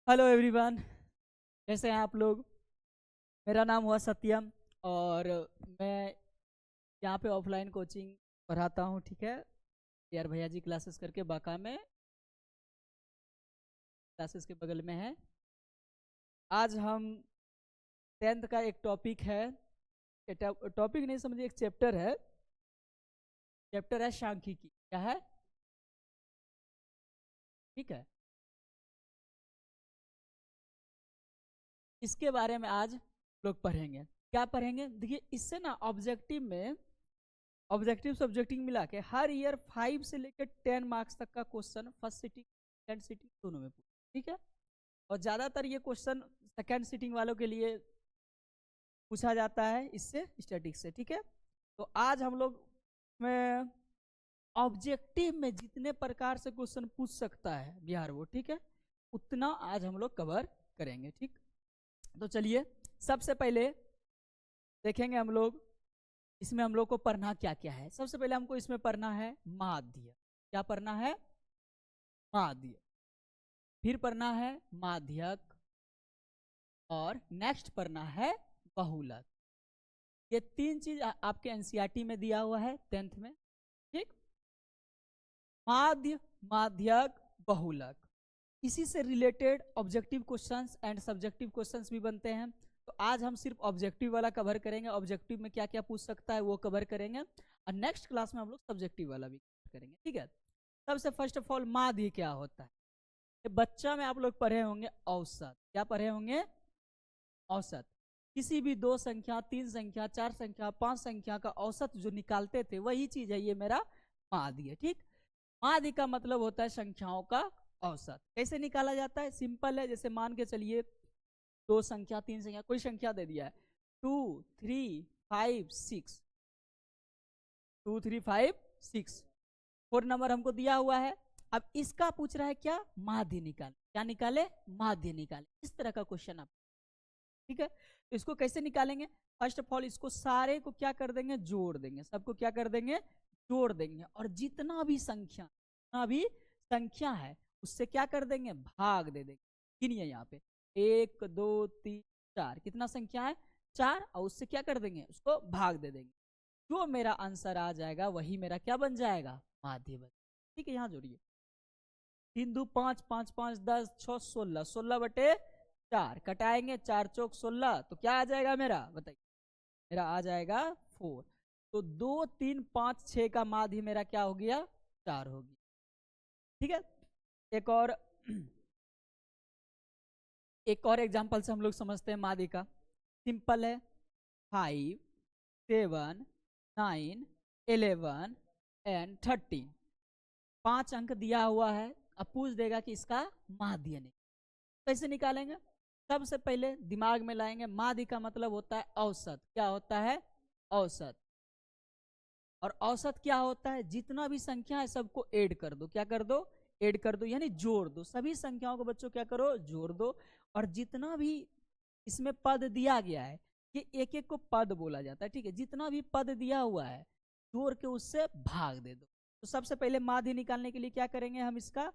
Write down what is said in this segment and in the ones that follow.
Hello everyone. कैसे हैं आप लोग? मेरा नाम हुआ सत्यम और मैं यहाँ पे ऑफलाइन कोचिंग पढ़ाता हूँ। ठीक है, यार भैया जी क्लासेस करके बांका में क्लासेस के बगल में है। आज हम 10th का एक टॉपिक है, टॉपिक नहीं समझिए, एक चैप्टर है। चैप्टर है सांख्यिकी। क्या है? ठीक है, इसके बारे में आज लोग पढ़ेंगे। क्या पढ़ेंगे? देखिए, इससे ना ऑब्जेक्टिव में, ऑब्जेक्टिव सब्जेक्टिव मिला के हर ईयर 5 से लेकर 10 मार्क्स तक का question first sitting second sitting दोनों में पूछा। ठीक है, और ज्यादातर ये क्वेश्चन सेकेंड सिटिंग वालों के लिए पूछा जाता है, इससे स्टैटिक्स से। ठीक है, तो आज हम लोग में ऑब्जेक्टिव में जितने प्रकार से क्वेश्चन पूछ सकता है बिहार बोर्ड, ठीक है, उतना आज हम लोग कवर करेंगे। ठीक, तो चलिए सबसे पहले देखेंगे हम लोग इसमें हम लोग को पढ़ना क्या क्या है। सबसे पहले हमको इसमें पढ़ना है माध्य। क्या पढ़ना है? माध्य। फिर पढ़ना है माध्यक, और नेक्स्ट पढ़ना है बहुलक। ये तीन चीज आपके एनसीईआरटी में दिया हुआ है 10th में। ठीक, माध्य, माध्यक, बहुलक, इसी से related objective questions and subjective questions भी बनते हैं। तो आज हम सिर्फ ऑब्जेक्टिव वाला कवर करेंगे, ऑब्जेक्टिव में क्या क्या पूछ सकता है वो कवर करेंगे, और नेक्स्ट क्लास में हम लोग सब्जेक्टिव वाला भी करेंगे। ठीक है, सबसे फर्स्ट ऑफ ऑल माध्य क्या होता है? बच्चा में आप लोग पढ़े होंगे औसत। क्या पढ़े होंगे? औसत। किसी भी दो संख्या, तीन संख्या, चार संख्या, पांच संख्या का औसत जो निकालते थे, वही चीज है ये मेरा माध्य। ठीक, माध्य का मतलब होता है संख्याओं का औसत। कैसे निकाला जाता है? सिंपल है, जैसे मान के चलिए दो संख्या, तीन संख्या, कोई संख्या दे दिया है 2 3 5 6, 2 3 5 6, 4 नंबर हमको दिया हुआ है। अब इसका पूछ रहा है क्या? माध्य निकाले। क्या निकाले? माध्य निकाले। इस तरह का क्वेश्चन आप, ठीक है, तो इसको कैसे निकालेंगे? फर्स्ट ऑफ ऑल इसको सारे को क्या कर देंगे? जोड़ देंगे। सबको क्या कर देंगे? जोड़ देंगे। और जितना भी संख्या है उससे क्या कर देंगे? भाग दे देंगे। गिनिए यहाँ पे 1 2 3 4, कितना संख्या है? 4, और उससे क्या कर देंगे? उसको भाग दे देंगे। जो मेरा आंसर आ जाएगा वही मेरा क्या बन जाएगा? माध्य बन। ठीक है, यहाँ जोड़िए 3 2 5, 5 5 10, 6 16, 16/4 कटाएंगे, 4 चौक 16, तो क्या आ जाएगा मेरा? बताइए, मेरा आ जाएगा 4। तो 2 3 5 6 का माध्य मेरा क्या हो गया? 4 हो गया। ठीक है, एक और एक और एग्जाम्पल से हम लोग समझते हैं माध्य का। सिंपल है, 5 7 9 11 एंड 13, 5 अंक दिया हुआ है। अब पूछ देगा कि इसका माध्य नहीं, कैसे निकालेंगे? सबसे पहले दिमाग में लाएंगे, माध्य का मतलब होता है औसत। क्या होता है? औसत। और औसत क्या होता है? जितना भी संख्या है सबको ऐड कर दो। क्या कर दो? ऐड कर दो, यानी जोड़ दो। सभी संख्याओं को बच्चों क्या करो? जोड़ दो। और जितना भी इसमें पद दिया गया है, ये एक एक को पद बोला जाता है। ठीक है, जितना भी पद दिया हुआ है जोड़ के उससे भाग दे दो। तो सबसे पहले माध्य निकालने के लिए क्या करेंगे? हम इसका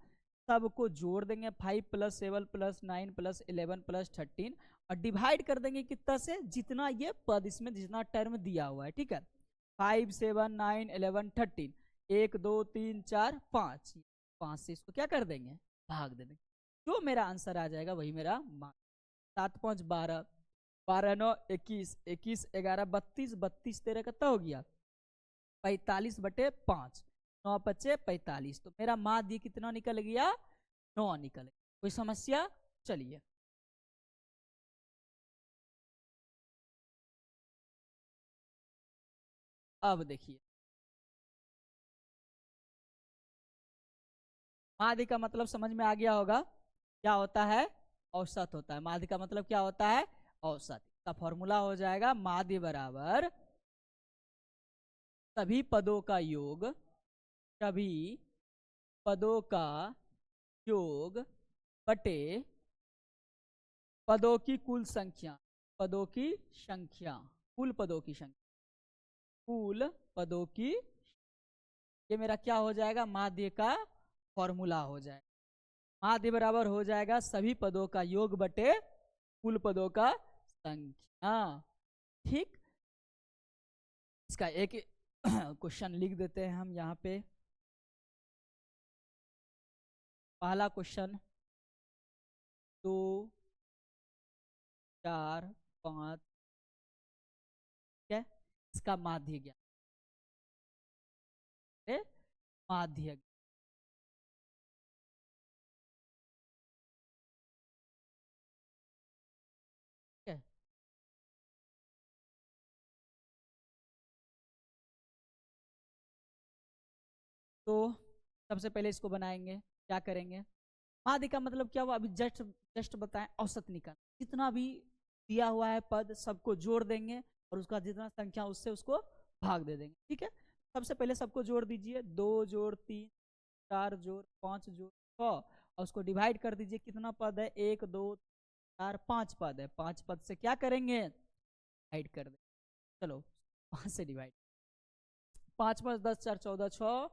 सबको जोड़ देंगे, 5 + 7 + 9 + 11 + 13, और डिवाइड कर देंगे कितना से? जितना ये पद इसमें, जितना टर्म दिया हुआ है। ठीक है, 5 7 9 11 13, 1 2 3 4 5, 5 से इसको क्या कर देंगे? भाग दे देंगे। जो मेरा आंसर आ जाएगा वही मेरा मान। 7 5 12, 12 9 21, 21 11 32, 32 13 कितना हो गया? 45/5, 9 × 5 = 45। तो मेरा माध्य कितना निकल गया? 9 निकल गया। कोई समस्या? चलिए अब देखिए, माध्य का मतलब समझ में आ गया होगा। क्या होता है? औसत होता है। माध्य का मतलब क्या होता है? औसत। का फॉर्मूला हो जाएगा माध्य बराबर सभी पदों का योग, सभी पदों का योग बटे पदों की कुल संख्या। पदों की संख्या, कुल पदों की संख्या, कुल पदों की, ये मेरा क्या हो जाएगा? माध्य का फॉर्मूला हो जाएगा। माध्य बराबर हो जाएगा सभी पदों का योग बटे कुल पदों का संख्या। ठीक, इसका एक क्वेश्चन लिख देते हैं हम यहाँ पे। पहला क्वेश्चन 2 4 5, ठीक है, इसका माध्य ज्ञान, माध्य, ठीक है। तो सबसे पहले इसको बनाएंगे, क्या करेंगे, माध्य का मतलब क्या हुआ, अभी जस्ट जस्ट बताएं, औसत निकाल, जितना भी दिया हुआ है पद सबको जोड़ देंगे और उसका जितना संख्या उससे उसको भाग दे देंगे, ठीक है। सबसे पहले सबको जोड़ दीजिए, 2 जोड़ 3 4 जोड़ 5 जोड़ 6, और उसको डिवाइड कर दीजिए, कितना पद है, 1 2 4 5 पद है, 5 पद से क्या करेंगे, डिवाइड कर देंगे। चलो 5 से डिवाइड, 5 5 10 4 14 6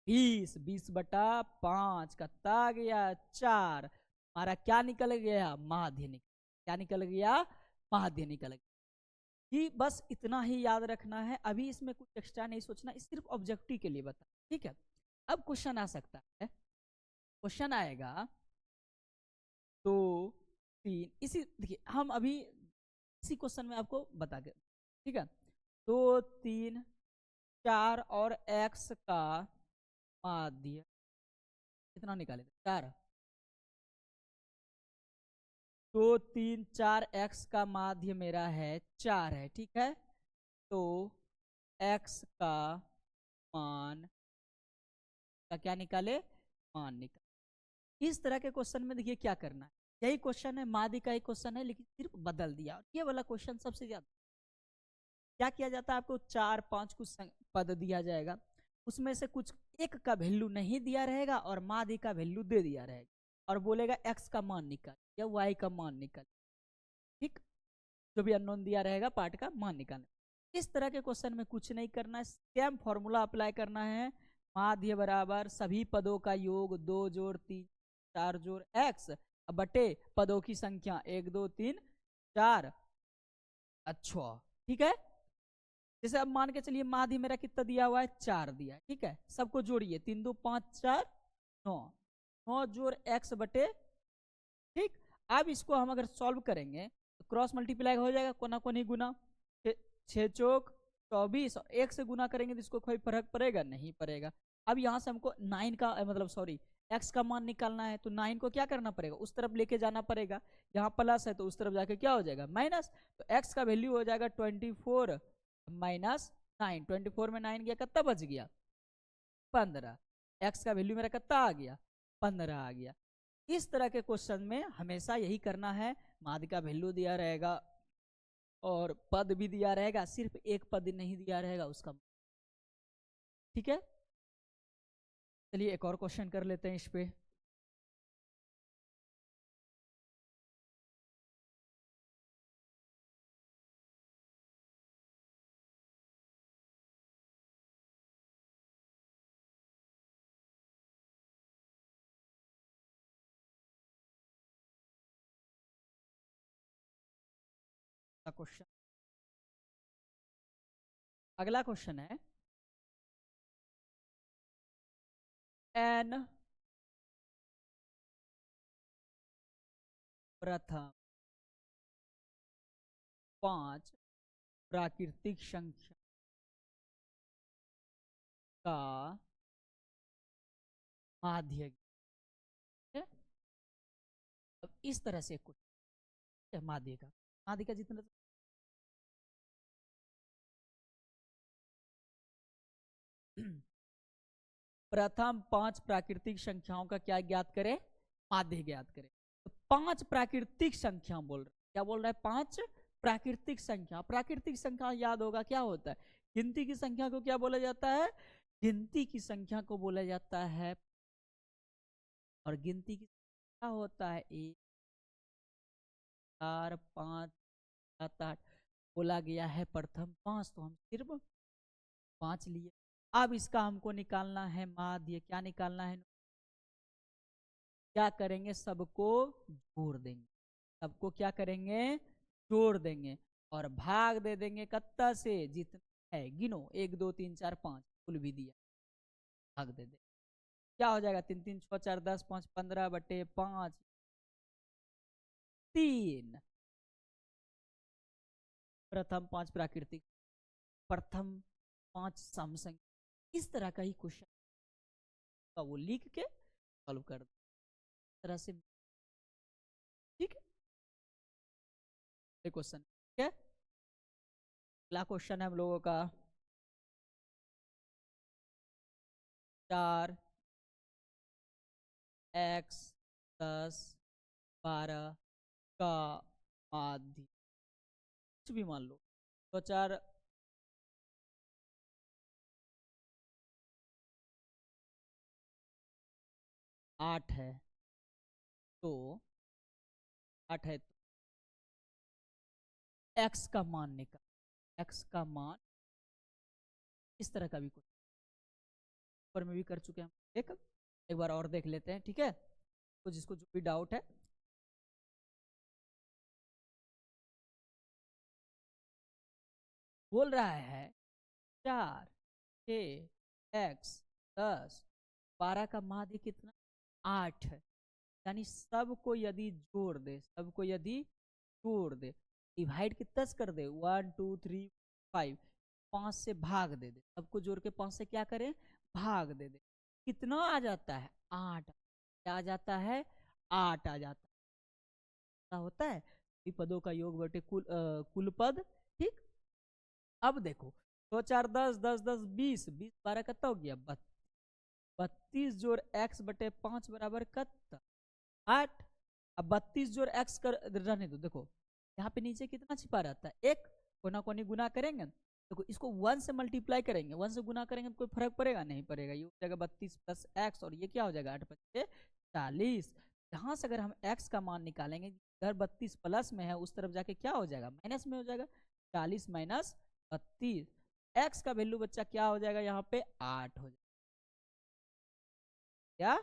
20, 20/5 कत्ता आ गया 4, हमारा क्या निकल गया, माध्य निकल, क्या निकल गया, माध्य निकल गया। कि बस इतना ही याद रखना है, अभी इसमें कुछ एक्स्ट्रा नहीं सोचना, सिर्फ ऑब्जेक्टिव के लिए बता, ठीक है। अब क्वेश्चन आ सकता है, क्वेश्चन आएगा 2 3, इसी देखिए हम अभी इसी क्वेश्चन में आपको बता के, ठीक है, 2 3 4 और x का माध्य कितना निकाले, 4, 2 3 4 x का माध्य मेरा है 4 है, ठीक है। तो x का मान का क्या निकाले, मान निकाले। इस तरह के क्वेश्चन में देखिए क्या करना है, यही क्वेश्चन है, माध्य का ही क्वेश्चन है, लेकिन सिर्फ बदल दिया। ये वाला क्वेश्चन सबसे ज्यादा क्या किया जाता है, आपको 4 5 कुछ पद दिया जाएगा, उसमें से कुछ एक का वैल्यू नहीं दिया रहेगा और माध्य का वैल्यू दे दिया रहेगा, और बोलेगा x का मान निकाल या y का मान निकाल, ठीक, जो भी अननोन दिया रहेगा पार्ट का मान निकालना। इस तरह के क्वेश्चन में कुछ नहीं करना है, सेम फॉर्मूला अप्लाई करना है, माध्य बराबर सभी पदों का योग 2 जोड़ 3 4 जोड़ x बटे पदों की संख्या 1 2 3 4, अच्छा, ठीक है। जैसे अब मान के चलिए माध्य मेरा कितना दिया हुआ है, 4 दिया है, ठीक है, सबको जोड़िए, 3 2 5 4 9, 9 जोड़ x बटे, ठीक। अब इसको हम अगर सॉल्व करेंगे तो क्रॉस मल्टीप्लाई हो जाएगा, कोना कोनी गुना, 6 चौक 24, और 1 से गुना करेंगे तो इसको कोई फर्क पड़ेगा, नहीं पड़ेगा। अब यहाँ से हमको 9 का मतलब सॉरी x का मान निकालना है, तो 9 को क्या करना पड़ेगा, उस तरफ लेके जाना पड़ेगा, यहाँ प्लस है तो उस तरफ जाके क्या हो जाएगा, माइनस, तो x का वैल्यू हो जाएगा 24 माइनस 9, 24 में 9 गया, कितना बच गया, 15, x का वैल्यू मेरा कितना आ गया, 15 आ गया। इस तरह के क्वेश्चन में हमेशा यही करना है, माध्य का वैल्यू दिया रहेगा और पद भी दिया रहेगा, सिर्फ एक पद नहीं दिया रहेगा उसका, ठीक है। चलिए एक और क्वेश्चन कर लेते हैं इस पे। क्वेश्चन, अगला क्वेश्चन है, n प्रथम 5 प्राकृतिक संख्या का माध्य, अब इस तरह से कुछ माध्य का, माध्य का जितना प्रथम 5 प्राकृतिक संख्याओं का क्या ज्ञात करें, माध्य ज्ञात करें। तो 5 प्राकृतिक संख्या बोल रहे, क्या बोल रहा है, 5 प्राकृतिक संख्या, प्राकृतिक संख्या याद होगा क्या होता है, गिनती की संख्या को क्या बोला जाता है, गिनती की संख्या को बोला जाता है, और गिनती की क्या होता है, 1 4 5 7 8, बोला गया है प्रथम 5, तो हम सिर्फ 5 लिए। अब इसका हमको निकालना है माध्य, क्या निकालना है, क्या करेंगे, सबको जोड़ देंगे, सबको क्या करेंगे, जोड़ देंगे, और भाग दे देंगे कत्ता से, जितना है गिनो, 1 2 3 4 5, कुल भी दिया, भाग दे दे, क्या हो जाएगा, 3 3 6 4 10 5 15 बटे 5 3। प्रथम 5 प्राकृतिक, प्रथम 5 सम संख्या, इस तरह का ही क्वेश्चन का वो लिख के सॉल्व कर दो तरह से, ठीक है क्वेश्चन, ठीक है। अगला क्वेश्चन है हम लोगों का 4x10 12 का माध्य, कुछ भी मान लो, तो 4 8 है, तो 8 है, तो x का मान निकाल, x का मान, इस तरह का भी कुछ ऊपर में भी कर चुके हैं हम, एक बार और देख लेते हैं, ठीक है। तो जिसको जो भी डाउट है, बोल रहा है 4 6 x 10 12 का माध्य कितना, 8 है, यानी सबको यदि जोड़ दे, सबको यदि जोड़ दे, डिवाइड कितना कर दे, 1 2 3 5, 5 से भाग दे दे, सबको जोड़ के 5 से क्या करें, भाग दे दे, कितना आ जाता है, 8, क्या आ जाता है, 8 आ जाता है, क्या होता है, पदों का योग बटे कुल पद, ठीक। अब देखो, 2 4 10 10 10 20 20 12 कितना हो गया, 32 जोड़ x बटे 5 बराबर कितना, 8। अब 32 जोड़ x कर रहने दो, देखो यहाँ पे नीचे कितना छिपा रहता है, एक, कोना कोनी गुना करेंगे, देखो इसको 1 से मल्टीप्लाई करेंगे, 1 से गुना करेंगे तो कोई फर्क पड़ेगा, नहीं पड़ेगा, ये हो जाएगा 32 प्लस x, और ये क्या हो जाएगा, 8 5 40। यहाँ से अगर हम x का मान निकालेंगे, इधर 32 प्लस में है, उस तरफ जाके क्या हो जाएगा, माइनस में हो जाएगा, 40 माइनस 32, x का वैल्यू बच्चा क्या हो जाएगा, यहाँ पे 8 हो जाएगा, क्या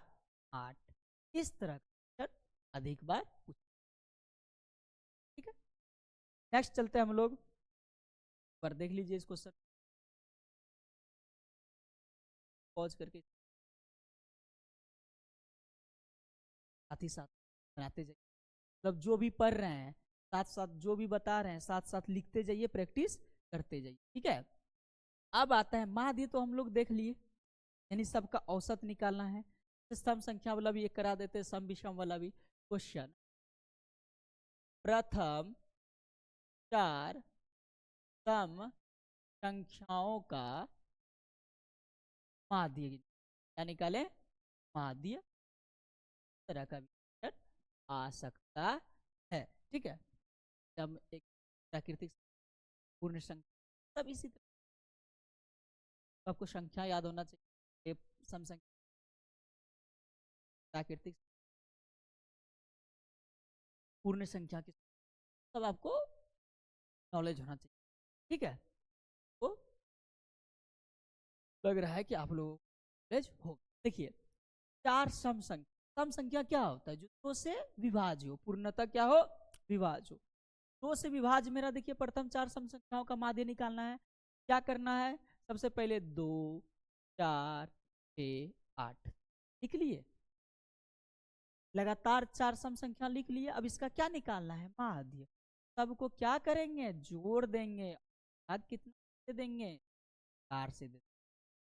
8, इस तरह का अधिक बार पूछ, ठीक है। नेक्स्ट चलते हैं हम लोग, पर देख लीजिए इस क्वेश्चन, पॉज करके साथ ही साथ बनाते जाइए, मतलब जो भी पढ़ रहे हैं साथ साथ, जो भी बता रहे हैं साथ साथ लिखते जाइए, प्रैक्टिस करते जाइए, ठीक है। अब आता है माध्य, तो हम लोग देख लिए, यानी सबका औसत निकालना है, सम संख्या वाला भी एक करा देते, सम विषम वाला भी। क्वेश्चन, प्रथम 4 सम संख्याओं का माध्य, क्या निकाले, माध्य, तरह का भी आ सकता है, ठीक है। जब एक प्राकृतिक पूर्ण संख्या, सब इसी तरह, आपको संख्या याद होना चाहिए, सम संख्या, प्राकृतिक, पूर्ण संख्या की, सब आपको नॉलेज होना चाहिए, ठीक है। तो लग रहा है कि आप लोगों को नॉलेज हो, देखिए 4 सम संख्या, सम संख्या क्या होता है, जो 2 से विभाज्य हो, पूर्णतः क्या हो, विभाज्य हो, 2 से विभाज्य, मेरा देखिए प्रथम 4 सम संख्याओं का माध्य निकालना है, क्या करना है, सबसे पहले 2 4 6 8 लिख लिए, लगातार 4 सम संख्या लिख लिए, अब इसका क्या निकालना है, माध्य, सबको क्या करेंगे, जोड़ देंगे, भाग कितना से देंगे, 4 से देंगे,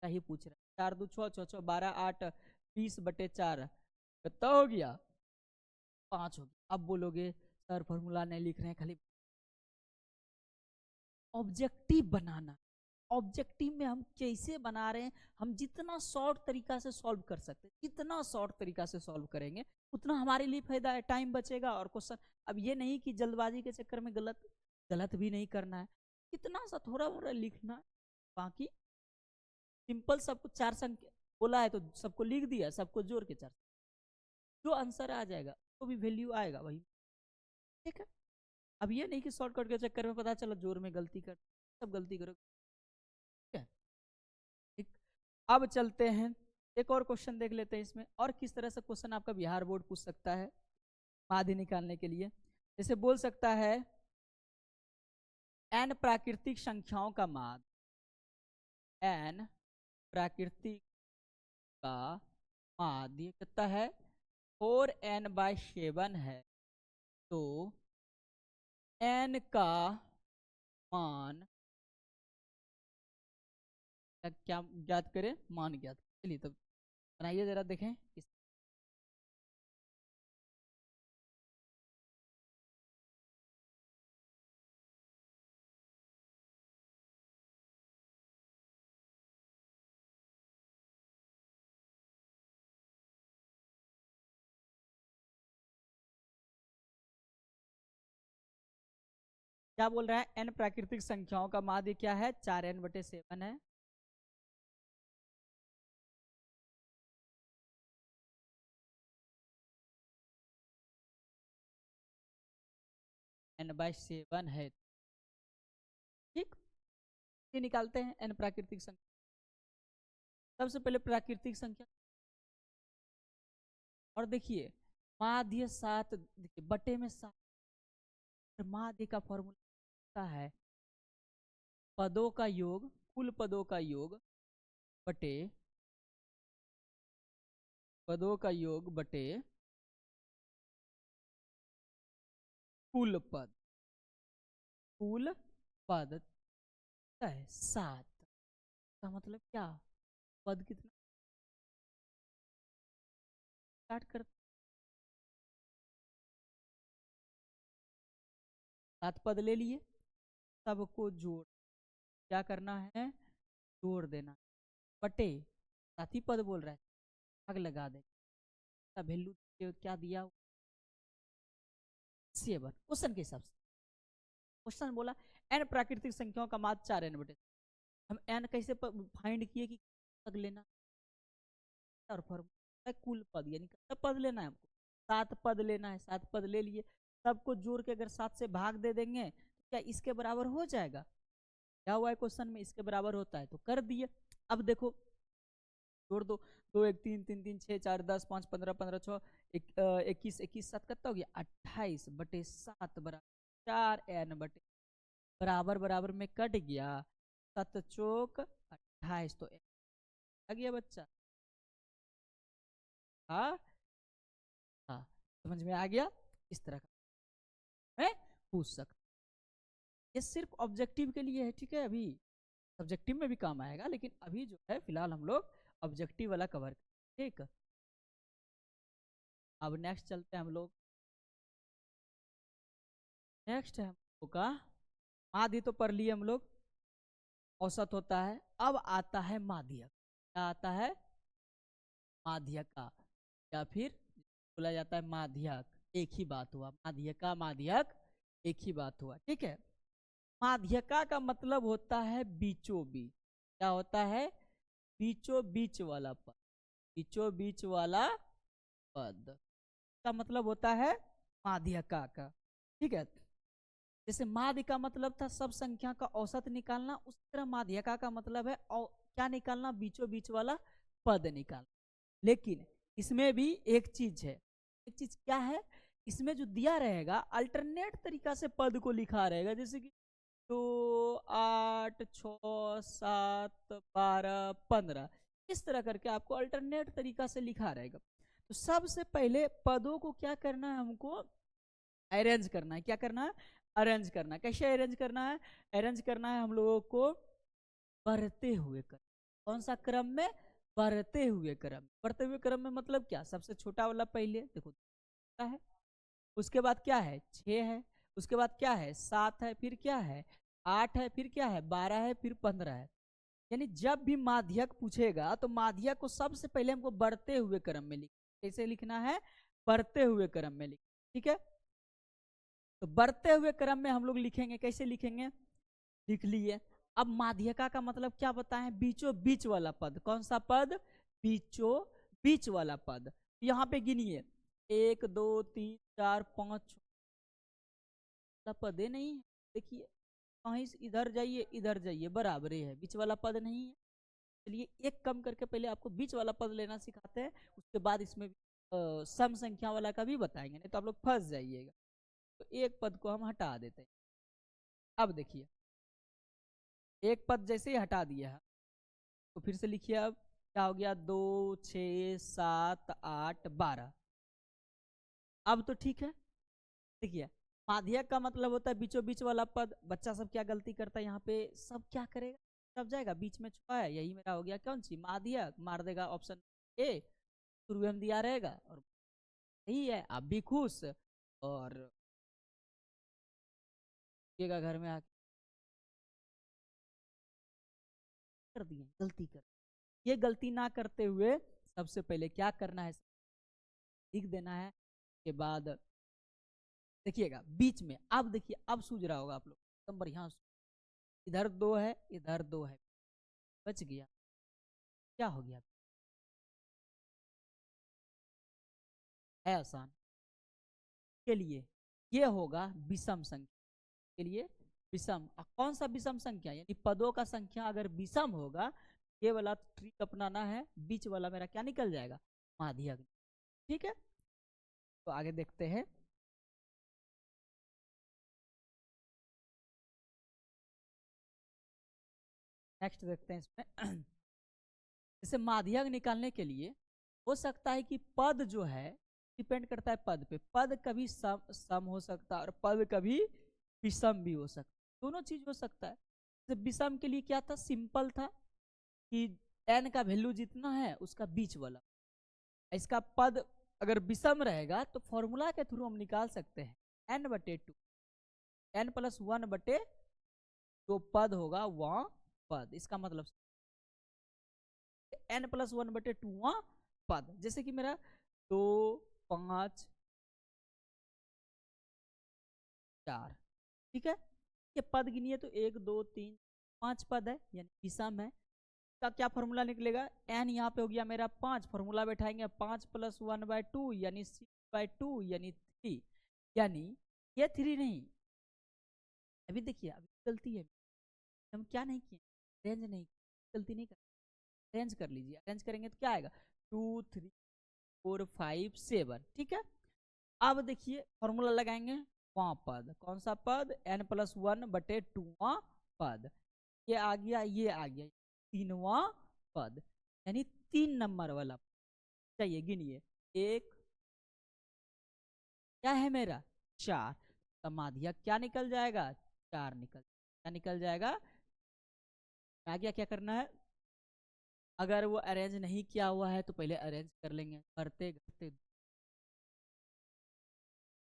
सही पूछ रहा है, 4 2 6 6 6 12 8 20 बटे 4 कितना हो गया, 5 हो गया। अब बोलोगे सर फॉर्मूला नहीं लिख रहे हैं, खाली ऑब्जेक्टिव बनाना, ऑब्जेक्टिव में हम कैसे बना रहे हैं, हम जितना शॉर्ट तरीका से सॉल्व कर सकते हैं, जितना शॉर्ट तरीका से सॉल्व करेंगे उतना हमारे लिए फायदा है, टाइम बचेगा, और क्वेश्चन, अब ये नहीं कि जल्दबाजी के चक्कर में गलत गलत भी नहीं करना है, इतना सा थोड़ा थोड़ा लिखना है, बाकी सिंपल, सबको 4 संख्या बोला है तो सबको लिख दिया, सबको जोड़ के 4, जो आंसर आ जाएगा तो भी वैल्यू आएगा वही, ठीक है। अब ये नहीं कि शॉर्टकट के चक्कर में पता चला जोर में गलती कर, सब गलती करो, ठीक है। ठीक, अब चलते हैं एक और क्वेश्चन देख लेते हैं इसमें, और किस तरह से क्वेश्चन आपका बिहार बोर्ड पूछ सकता है माध्य निकालने के लिए। जैसे बोल सकता है n प्राकृतिक संख्याओं का माध्य, n प्राकृतिक का माध्य कितना है 4n/7 है, तो n का मान क्या ज्ञात करें, मान ज्ञात। चलिए तब बनाइए जरा देखें किस। क्या बोल रहा है, n प्राकृतिक संख्याओं का माध्य क्या है 4n/7 है। n/7 है, ठीक। ये निकालते हैं n प्राकृतिक संख्या। सबसे पहले प्राकृतिक संख्या, और देखिए माध्य 7, देखिए बटे में 7, माध्य का फॉर्मूला है पदों का योग, कुल पदों का योग बटे पदों का योग बटे कुल पद। कुल पद क्या है 7, का मतलब क्या, पद कितना स्टार्ट कर, 7 पद ले लिए, सबको जोड़, क्या करना है जोड़ देना, बटे 7 ही पद बोल रहा है, भाग लगा दे, वैल्यू क्या दिया 7 क्वेश्चन के हिसाब से। क्वेश्चन बोला n प्राकृतिक संख्याओं का माध्य 4n/7, हम n कैसे फाइंड किए कि तक लेना, और फॉर्मूला कुल पद, यानी कितना पद लेना है हमको 7 पद लेना है, 7 पद ले लिए, सबको जोड़ के अगर 7 से भाग दे देंगे तो क्या इसके बराबर हो जाएगा, क्या हुआ है क्वेश्चन में इसके बराबर होता है, तो कर दिए। अब देखो जोड़ दो, 2 1 3 3 3 6 4 10 5 15 15 6 21 21 7 कितना हो गया 28/7 बराबर 4n/, बराबर बराबर में कट गया, 7 चौक 28, तो आ गया बच्चा। हाँ हाँ, समझ में आ गया, इस तरह का है पूछ सकते। ये सिर्फ ऑब्जेक्टिव के लिए है, ठीक है, अभी सब्जेक्टिव में भी काम आएगा, लेकिन अभी जो है फिलहाल हम लोग ऑब्जेक्टिव वाला कवर, ठीक। अब नेक्स्ट चलते हैं हम लोग, नेक्स्ट है हम लोग का माध्य, तो पढ़ लिए हम लोग, औसत होता है। अब आता है माध्यक, क्या आता है माध्यक का, या फिर बोला जाता है माध्यक, एक ही बात हुआ, माध्यका माध्यक एक ही बात हुआ, ठीक है। माध्यका का मतलब होता है बीचों बीच, क्या होता है बीचों बीच वाला पद, बीचों बीच वाला पद का मतलब होता है माध्यका का, ठीक है। जैसे माध्य का मतलब था सब संख्या का औसत निकालना, उस तरह माध्यका का मतलब है क्या निकालना, बीचों बीच वाला पद निकालना। लेकिन इसमें भी एक चीज है, एक चीज क्या है, इसमें जो दिया रहेगा अल्टरनेट तरीका से पद को लिखा रहेगा, जैसे कि 2 8 6 7 12 15, इस तरह करके आपको अल्टरनेट तरीका से लिखा रहेगा। तो सबसे पहले पदों को क्या करना है हमको अरेंज करना है, क्या करना है अरेंज करना है। कैसे अरेंज करना है, अरेंज करना है हम लोगों को बढ़ते हुए क्रम, कौन सा क्रम में बढ़ते हुए क्रम, बढ़ते हुए क्रम में मतलब क्या, सबसे छोटा वाला पहले देखो क्या है, उसके बाद क्या है 6 है, उसके बाद क्या है 7 है, फिर क्या है 8 है, फिर क्या है 12 है, फिर 15 है। यानी जब भी माध्यक पूछेगा तो माध्यक को सबसे पहले हमको बढ़ते हुए क्रम में लिख, कैसे लिखना है बढ़ते हुए क्रम में लिख, ठीक है। तो बढ़ते हुए क्रम में हम लोग लिखेंगे, कैसे लिखेंगे लिख लिए। अब माध्यका का मतलब क्या बताएं, बीचों बीच वाला पद, कौन सा पद बीचों बीच वाला पद। यहाँ पे गिनिए 1 2 3 4 5 पद है नहीं, देखिए कहीं इधर जाइए इधर जाइए बराबर है, बीच वाला पद नहीं है, चलिए एक कम करके पहले आपको बीच वाला पद लेना सिखाते हैं, उसके बाद इसमें सम संख्या वाला का भी बताएंगे, नहीं तो आप लोग फंस जाइएगा। तो एक पद को हम हटा देते हैं। अब देखिए एक पद जैसे ही हटा दिया है तो फिर से लिखिए, अब क्या हो गया, 2 6 7 8 12। अब तो ठीक है। देखिए माध्यक का मतलब होता है बीचों बीच वाला पद। बच्चा सब क्या गलती करता है यहाँ पे, सब क्या करेगा, सब जाएगा बीच में छुपा है, यही मेरा हो गया कौन सी, माध्यक, मार देगा ऑप्शन ए, शुरू में दिया रहेगा और यही है, आप भी खुश और घर में आके कर दिए गलती कर। ये गलती ना करते हुए सबसे पहले क्या करना है, लिख देना है। के बाद देखिएगा बीच में, अब देखिए अब सूझ रहा होगा आप लोग एकदम बढ़िया। इधर 2 है, इधर 2 है, बच गया, क्या हो गया, है आसान के लिए। ये होगा विषम संख्या के लिए, विषम। कौन सा विषम संख्या, यानी पदों का संख्या अगर विषम होगा, ये वाला ट्रिक अपनाना है, बीच वाला मेरा क्या निकल जाएगा, माध्यक। ठीक है, तो आगे देखते हैं। नेक्स्ट देखते हैं इसमें जैसे माध्यक निकालने के लिए हो सकता है कि पद जो है, डिपेंड करता है पद पे, पद कभी सम हो सकता है और पद कभी विषम भी हो सकता है, दोनों चीज हो सकता है। जैसे विषम के लिए क्या था, सिंपल था कि एन का वैल्यू जितना है उसका बीच वाला, इसका पद अगर विषम रहेगा तो फॉर्मूला के थ्रू हम निकाल सकते हैं, n/2, n+1/, जो पद होगा वह पद, इसका मतलब n+1/2 पद। जैसे कि मेरा 2 5 4, ठीक है, ये पद गिनिए तो 1 2 3 5 पद है, यानी विषम है। का क्या फॉर्मूला निकलेगा, n यहाँ पे हो गया मेरा 5, फॉर्मूला बैठाएंगे 5 + 1/2 यानी 6/2 यानी 3, यानी ये 3 नहीं, अभी देखिए अभी गलती है, हम क्या नहीं किए, अरेंज नहीं, गलती नहीं कर, अरेंज कर लीजिए, अरेंज करेंगे तो क्या आएगा, 2 3 4 5 7, ठीक है। अब देखिए फॉर्मूला लगाएंगे, वहां पद कौन सा पद, n+1/2 पद, ये आ गया, ये आ गया, 3वां पद, यानी 3 नंबर वाला। चाहिए गिनिए, एक क्या है मेरा 4, समाधिया क्या निकल जाएगा, 4 निकल, क्या निकल जाएगा। आगे क्या करना है, अगर वो अरेंज नहीं किया हुआ है तो पहले अरेंज कर लेंगे, करते करते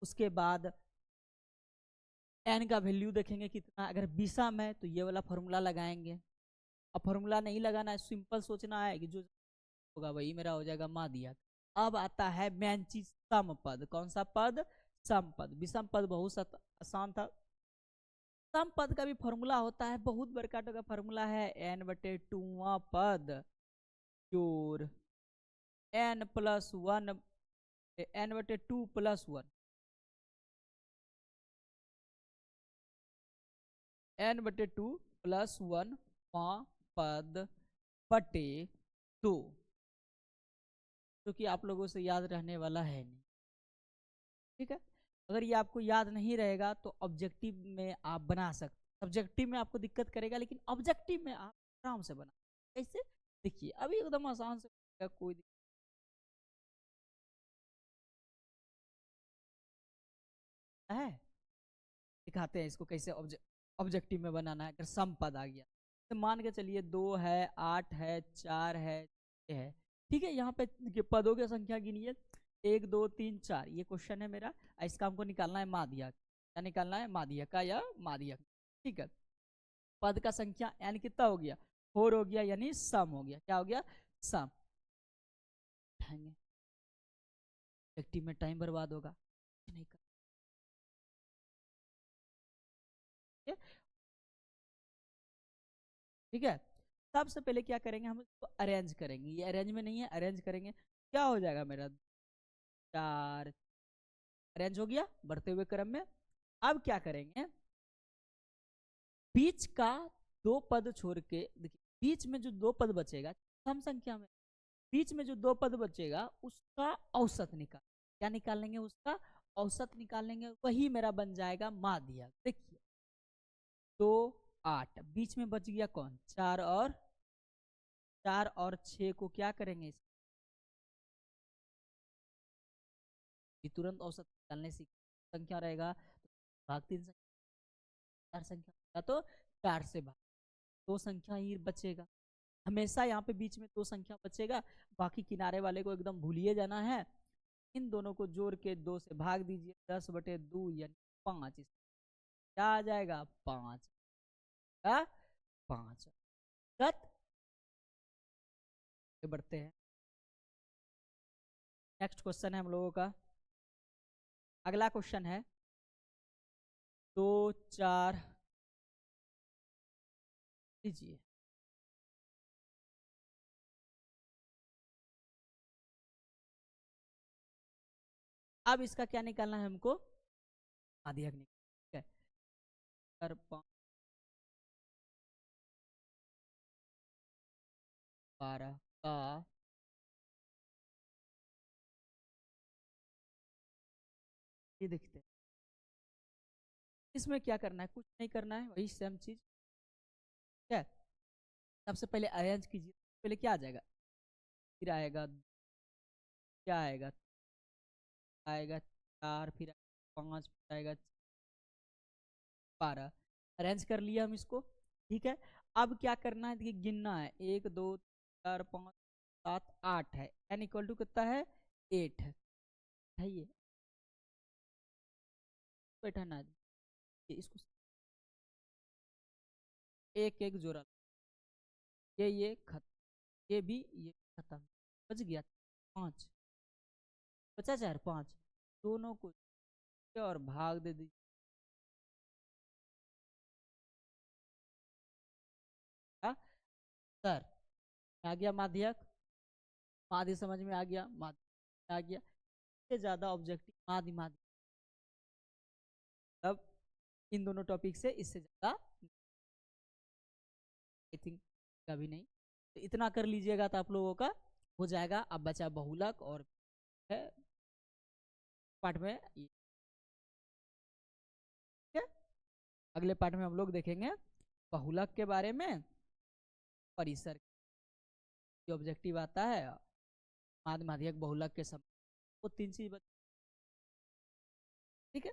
उसके बाद एन का वैल्यू देखेंगे कितना, अगर विषम है तो ये वाला फॉर्मूला लगाएंगे। अब फॉर्मूला नहीं लगाना है, सिंपल सोचना है कि जो होगा वही मेरा हो जाएगा माध्यक। अब आता है मेन चीज, सम पद, कौन सा पद, सम पद। विषम पद बहुत आसान था, सम पद का भी फॉर्मूला होता है, बहुत बड़का का फॉर्मूला है, n/2 पद जोड़ n+1, n/2 + 1, n/2 + 1 पद बटे 2, जो कि आप लोगों से याद रहने वाला है नहीं, ठीक है। अगर ये आपको याद नहीं रहेगा तो ऑब्जेक्टिव में आप बना सकते, सब्जेक्टिव में आपको दिक्कत करेगा लेकिन ऑब्जेक्टिव में आप आराम से बना, कैसे देखिए अभी एकदम आसान से, कोई है, दिखाते हैं इसको कैसे ऑब्जेक्टिव में बनाना है। अगर सम पद आ गया तो मान के चलिए 2 है, 8 है, 4 है, 6 है, ठीक है। यहाँ पे पदों की संख्या गिनिए, 1 2 3 4, ये क्वेश्चन है मेरा, इसका हमको निकालना है माध्यक, क्या निकालना है, माध्यक का या माध्यक, ठीक है। पद का संख्या n कितना हो गया, 4 हो गया, यानी सम हो गया, क्या हो गया, सम। ऑब्जेक्टिव में टाइम बर्बाद होगा, नहीं कर, ठीक है। सबसे पहले क्या करेंगे, हम इसको अरेंज करेंगे, ये अरेंज में नहीं है, अरेंज करेंगे, क्या हो जाएगा मेरा 4, अरेंज हो गया बढ़ते हुए क्रम में। अब क्या करेंगे, बीच का 2 पद छोड़ के, देखिए बीच में जो दो पद बचेगा सम संख्या में, बीच में जो दो पद बचेगा उसका औसत निकाल, क्या निकाल लेंगे, उसका औसत निकाल लेंगे, वही मेरा बन जाएगा माध्यक। देखिए 2 8 बीच में बच गया कौन, 4 और 6 को क्या करेंगे, तुरंत औसत निकालने से संख्या रहेगा भाग 3 संख्या, 4 संख्या तो 4 से भाग, 2 संख्या ही बचेगा हमेशा, यहाँ पे बीच में 2 संख्या बचेगा, बाकी किनारे वाले को एकदम भूलिए जाना है। इन दोनों को जोड़ के 2 से भाग दीजिए, 10/2 यानी 5, क्या आ जाएगा 5 का 5। बढ़ते हैं, नेक्स्ट क्वेश्चन है हम लोगों का, अगला क्वेश्चन है 2 4 लीजिए। अब इसका क्या निकालना है हमको, माध्यक निकालना है, 5 12 का ये देखते हैं, इसमें क्या करना है, कुछ नहीं करना है, वही सेम चीज, ठीक है। सबसे पहले अरेंज कीजिए, पहले क्या आ जाएगा, फिर आएगा, क्या आएगा, आएगा 4, फिर 5, फिर आएगा 12, अरेंज कर लिया हम इसको, ठीक है। अब क्या करना है, देखिए गिनना है, 1 2 4 5 7 8 है, n इक्वल टू कितना है 8 है ये बैठाना है, इसको एक एक जोड़ा, ये खत्म, ये भी ये खत्म, बच गया 5, बचा 4 5, दोनों को और भाग दे दीजिए, सर आ गया माध्यक, माध्य समझ में आ गया, माध्य आ गया, इससे ज्यादा ऑब्जेक्टिव माध्य माध्य, अब इन दोनों टॉपिक से इससे ज्यादा आई थिंक कभी नहीं, तो इतना कर लीजिएगा तो आप लोगों का हो जाएगा। अब बचा बहुलक और है पार्ट में, ठीक है, अगले पार्ट में हम लोग देखेंगे बहुलक के बारे में, परिसर ऑब्जेक्टिव आता है, माध्य माध्यक बहुलक के सब, वो 3 चीज, ठीक है।